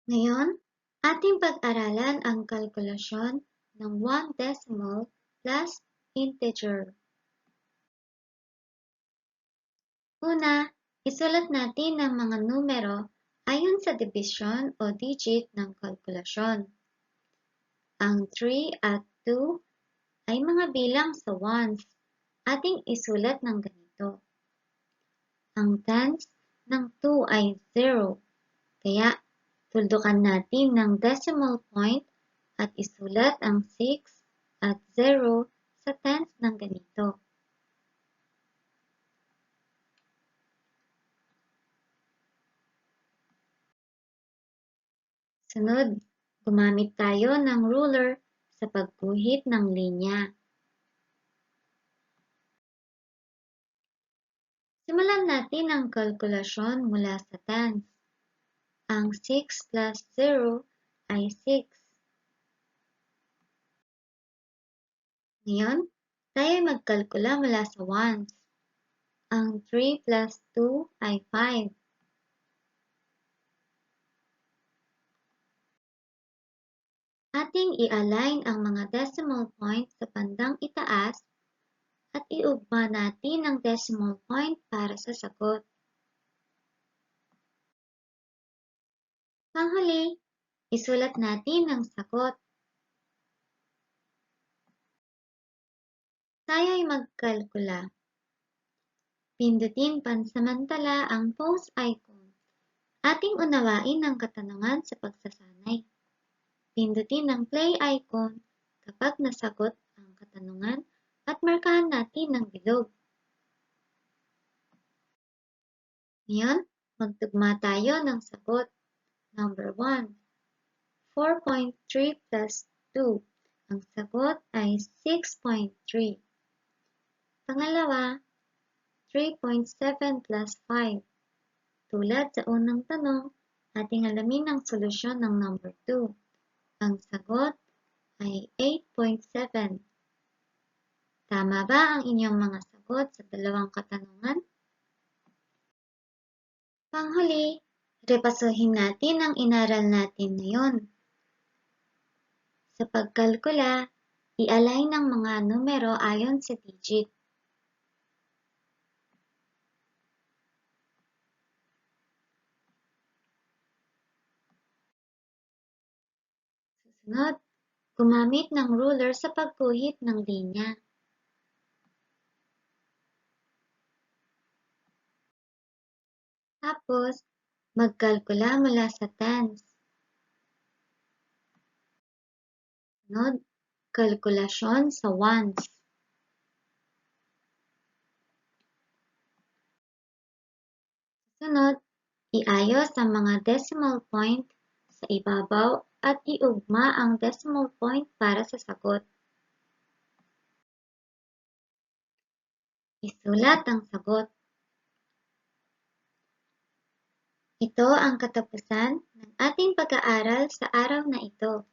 Ngayon, ating pag-aralan ang kalkulasyon ng 1 decimal plus integer. Una, isulat natin ang mga numero ayon sa division o digit ng kalkulasyon. Ang 3 at 2 ay mga bilang sa ones. Ating isulat ng ganito. Ang tens ng 2 ay 0, kaya tuldukan natin ng decimal point at isulat ang 6 at 0 sa tens ng ganito. Sunod, gumamit tayo ng ruler sa pagguhit ng linya. Simulan natin ang kalkulasyon mula sa tens. Ang 6 plus 0 ay 6. Ngayon, tayo magkalkula mula sa ones. Ang 3 plus 2 ay 5. Ating i-align ang mga decimal point sa bandang itaas at iugma natin ang decimal point para sa sagot. Panghuli, isulat natin ang sagot. Tayo ay magkalkula. Pindutin pansamantala ang pause icon. Ating unawain ang katanungan sa pagsasanay. Pindutin ang play icon kapag nasagot ang katanungan at markahan natin ng bilog. Ngayon, magtugma tayo ng sagot. Number 1, 4.3 plus 2. Ang sagot ay 6.3. Pangalawa, 3.7 plus 5. Tulad sa unang tanong, ating alamin ang solusyon ng number 2. Ang sagot ay 8.7. Tama ba ang inyong mga sagot sa dalawang katanungan? Panghuli, repasuhin natin ang inaral natin ngayon. Sa pagkalkula, i-align ang mga numero ayon sa digit. Susunod, gumamit ng ruler sa pagguhit ng linya. Tapos, magkalkula mula sa tens. Sunod, kalkulasyon sa ones. Sunod, iayos ang mga decimal point sa ibabaw at iugma ang decimal point para sa sagot. Isulat ang sagot. Ito ang katapusan ng ating pag-aaral sa araw na ito.